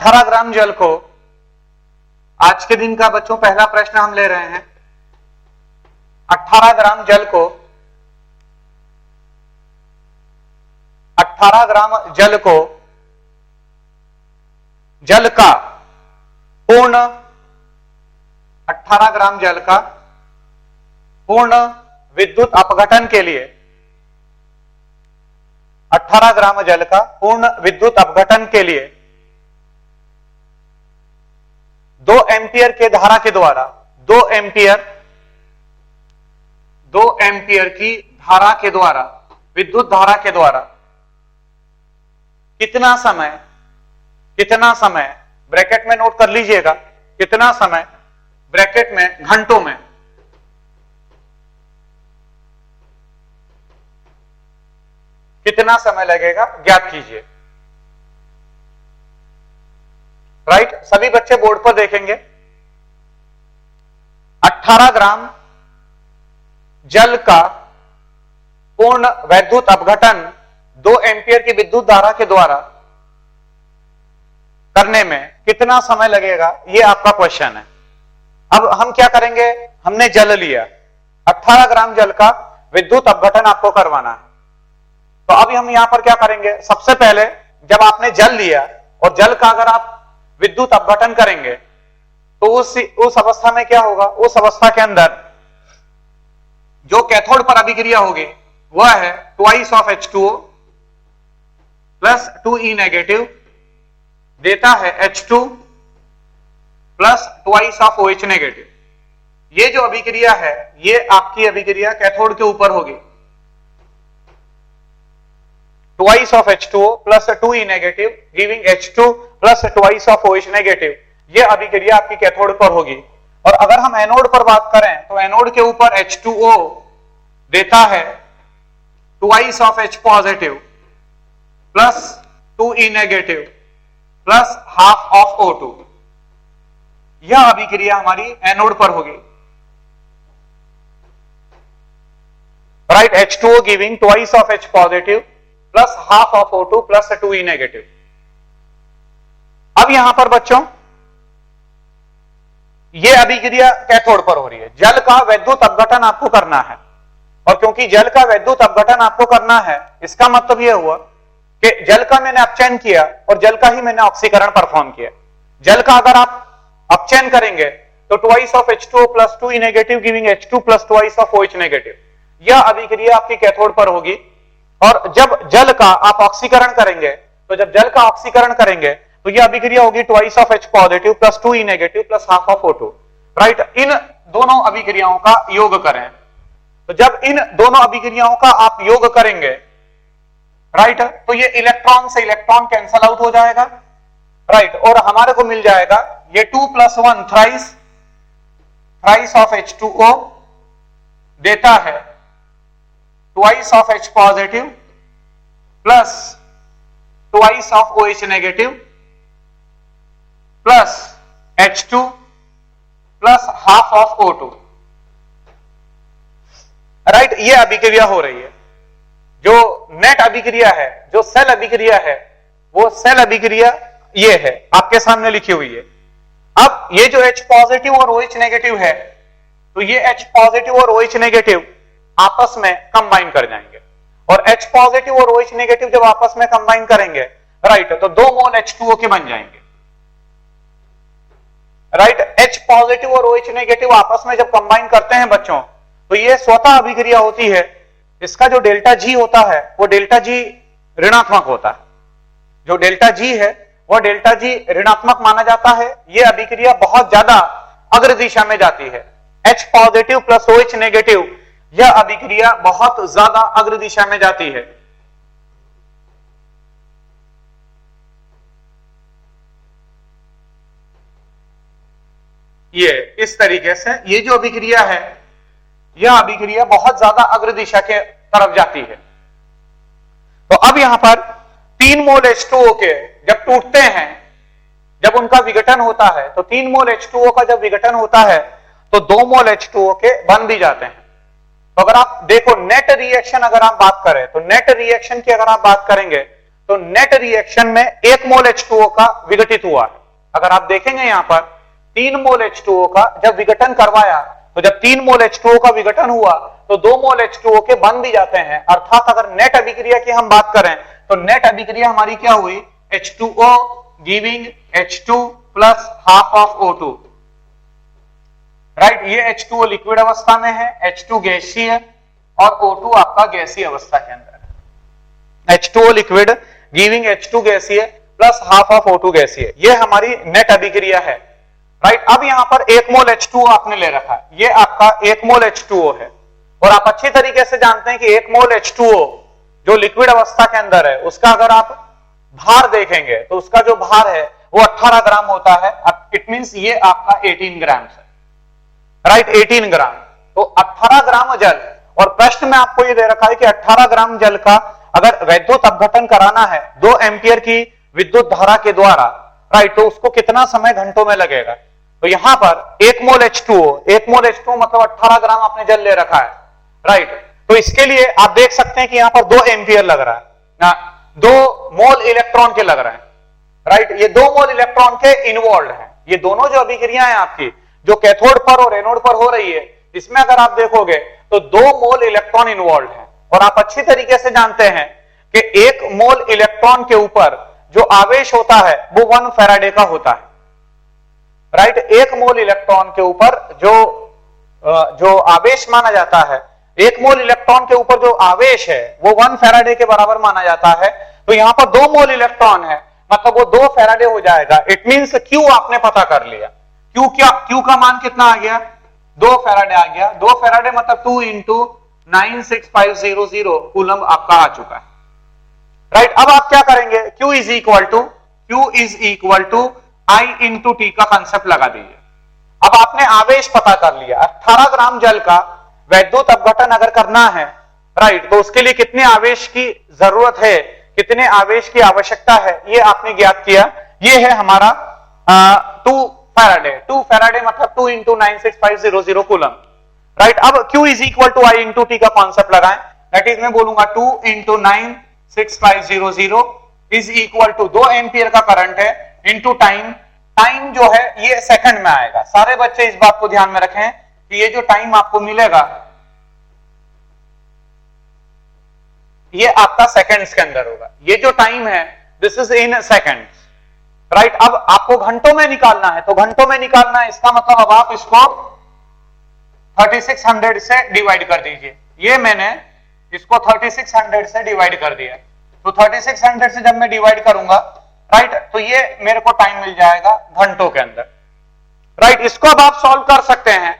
18 ग्राम जल को, आज के दिन का बच्चों पहला प्रश्न हम ले रहे हैं, 18 ग्राम जल को, 18 ग्राम जल को, जल का पूर्ण, 18 ग्राम जल का पूर्ण विद्युत अपघटन के लिए, 18 ग्राम जल का पूर्ण विद्युत अपघटन के लिए 2 एम्पियर के धारा के द्वारा, 2 एम्पियर की धारा के द्वारा, विद्युत धारा के द्वारा कितना समय, ब्रैकेट में नोट कर लीजिएगा, कितना समय, ब्रैकेट में घंटों में, कितना समय लगेगा ज्ञात कीजिए। राइट, सभी बच्चे बोर्ड पर देखेंगे। 18 ग्राम जल का पूर्ण वैद्युत अपघटन 2 एम्पियर की विद्युत धारा के द्वारा करने में कितना समय लगेगा, यह आपका क्वेश्चन है। अब हम क्या करेंगे, हमने जल लिया, 18 ग्राम जल का विद्युत अपघटन आपको करवाना है। तो अभी हम यहां पर क्या करेंगे, सबसे पहले जब आपने जल लिया और जल का अगर आप विद्युत अपघटन करेंगे तो उस अवस्था में क्या होगा, उस अवस्था के अंदर जो कैथोड पर अभिक्रिया होगी वह है twice of H2O plus 2E negative, देता है H2 plus twice of OH negative. ये जो अभिक्रिया है ये आपकी अभिक्रिया कैथोड के ऊपर होगी, twice of H2O plus 2E negative giving H2 plus twice of OH negative. ये अभिक्रिया आपकी कैथोड पर होगी। और अगर हम एनोड पर बात करें तो एनोड के ऊपर H2O देता है twice of H positive plus 2E negative plus half of O2। यह अभिक्रिया हमारी एनोड पर होगी। Right, H2O giving twice of H positive plus half of O2 plus 2E negative. अब यहां पर बच्चों यह अभिक्रिया कैथोड पर हो रही है, जल का वैद्युत अपघटन आपको करना है। और क्योंकि जल का वैद्युत अपघटन आपको करना है, इसका मतलब यह हुआ कि जल का मैंने अपचयन किया और जल का ही मैंने ऑक्सीकरण परफॉर्म किया। जल का अगर आप अपचयन करेंगे तो twice of H2O plus 2E negative giving H2 plus twice of OH negative. यह अभिक्रिया आपकी कैथोड पर होगी। और जब जल का आप ऑक्सीकरण करेंगे तो जब जल का ऑक्सीकरण करेंगे तो यह अभिक्रिया होगी twice of H positive plus 2E negative plus half of O2। Right, इन दोनों अभिक्रियाओं का योग करें। तो जब इन दोनों अभिक्रियाओं का आप योग करेंगे, राइट, तो ये इलेक्ट्रॉन से इलेक्ट्रॉन कैंसल आउट हो जाएगा। राइट, और हमारे को मिल जाएगा ये 2 प्लस 1 थ्राइस ऑफ H2O देता है twice of H positive plus twice of OH negative plus H2 plus half of O2। Right, ये अभिक्रिया हो रही है। जो नेट अभिक्रिया है, जो सेल अभिक्रिया है, वो सेल अभिक्रिया ये है, आपके सामने लिखी हुई है। अब ये जो H पॉजिटिव और OH नेगेटिव है, तो ये H पॉजिटिव और OH नेगेटिव आपस में कंबाइन कर जाएंगे। और H पॉजिटिव और OH नेगेटिव जब आपस में कंबाइन करेंगे, राइट, तो 2 मोल H2O के बन जाएंगे। राइट, H पॉजिटिव और OH नेगेटिव आपस में जब कंबाइन करते हैं बच्चों, तो ये स्वतः अभिक्रिया होती है। इसका जो डेल्टा G होता है वो डेल्टा G ऋणात्मक होता है। जो डेल्टा G है वो डेल्टा G ऋणात्मक माना जाता है। यह अभिक्रिया बहुत ज्यादा अग्र दिशा में जाती है। H positive plus OH negative, यह अभिक्रिया बहुत ज्यादा अग्र दिशा में जाती है। ये इस तरीके से ये जो अभिक्रिया है, यह अभिक्रिया बहुत ज्यादा अग्र दिशा के तरफ जाती है। तो अब यहां पर 3 मोल H2O के जब टूटते हैं, जब उनका विघटन होता है, तो 3 मोल H2O का जब विघटन होता है तो 2 मोल H2O के बन भी जाते हैं। तो अगर आप देखो नेट रिएक्शन अगर आप बात करें, तो नेट रिएक्शन की अगर आप बात करेंगे तो नेट रिएक्शन में 1 मोल H2O का विघटित हुआ है। अगर आप देखेंगे यहां पर 3 मोल H2O का जब विघटन करवाया, तो जब 3 मोल H2O का विघटन हुआ तो 2 मोल H2O के बन भी जाते हैं। अर्थात अगर नेट अभिक्रिया की हम बात करें तो नेट अभिक्रिया हमारी क्या हुई, H2O giving H2 plus half of O2, right. ये H2O लिक्विड अवस्था में है, H2 गैसीय और O2 आपका गैसीय अवस्था के अंदर है। H2O लिक्विड गिविंग H2 गैसीय प्लस हाफ ऑफ O2 गैसीय, ये हमारी नेट अभिक्रिया है, राइट। अब यहां पर 1 मोल H2O आपने ले रखा है, ये आपका 1 मोल H2O है। और आप अच्छी तरीके से जानते हैं कि 1 मोल H2O जो लिक्विड अवस्था के अंदर है, उसका अगर आप भार देखेंगे तो उसका जो भार है वो 18 ग्राम होता है। इट मींस ये आपका 18 ग्राम है, राइट, 18 ग्राम। तो 18 ग्राम जल, और प्रश्न में आपको ये दे रखा है कि 18 ग्राम जल का अगर वैद्युत अपघटन कराना है 2 एम्पियर की विद्युत धारा के द्वारा, राइट, तो उसको कितना समय घंटों में लगेगा। तो यहां पर 1 मोल H2O मतलब 18 ग्राम आपने जल ले रखा है, राइट। तो इसके लिए आप देख सकते हैं कि यहां पर 2 एम्पियर लग रहा है ना, 2 मोल इलेक्ट्रॉन के लग रहे हैं, राइट। ये 2 मोल इलेक्ट्रॉन के इन्वॉल्व हैं। ये दोनों जो अभिक्रिया है आपकी, जो कैथोड पर और एनोड पर हो रही है, इसमें अगर आप देखोगे तो 2 मोल इलेक्ट्रॉन इन्वॉल्व है। और आप अच्छी तरीके से जानते हैं कि 1 मोल इलेक्ट्रॉन के ऊपर जो आवेश होता है वो 1 फैराडे का होता है, राइट। 1 मोल इलेक्ट्रॉन के ऊपर जो आवेश माना जाता है, 1 मोल इलेक्ट्रॉन के ऊपर जो आवेश है वो 1 फैराडे के बराबर माना जाता है। तो यहां पर 2 मोल इलेक्ट्रॉन है, मतलब वो 2 फैराडे हो जाएगा। इट मींस Q आपने पता कर लिया। Q का मान कितना आ गया, 2 फैराडे आ गया। 2 फैराडे मतलब 2 इंटू 96500 कूलम आपका आ चुका है, राइट। अब आप क्या करेंगे, Q is equal to I into T का कंसेप्ट लगा दीजिए। अब आपने आवेश पता कर लिया, 18 ग्राम जल का वैद्युत अपघटन अगर करना है, राइट, तो उसके लिए कितने आवेश की जरूरत है, कितने आवेश की आवश्यकता है, ये आपने ज्ञात किया। ये है हमारा 2 फैराडे मतलब 2 इंटू 96500 कूलम, राइट। अब Q is equal to I into T का कॉन्सेप्ट लगाएं, दैट इज मैं बोलूंगा 2 into 96500 is equal to 2 ampere का करंट है इंटू टाइम जो है ये सेकंड में आएगा। सारे बच्चे इस बात को ध्यान में रखें कि ये जो टाइम आपको मिलेगा ये आपका सेकंड्स के अंदर होगा। ये जो टाइम है this is in seconds, right. अब आपको घंटों में निकालना है, तो घंटों में निकालना है, इसका मतलब अब आप इसको 3600 से डिवाइड कर दीजिए। ये मैंने इसको 3600 से डिवाइड कर दिया, तो 3600 से जब मैं डिवाइड करूंगा, राइट, तो ये मेरे को टाइम मिल जाएगा घंटों के अंदर, राइट। इसको अब आप सॉल्व कर सकते हैं।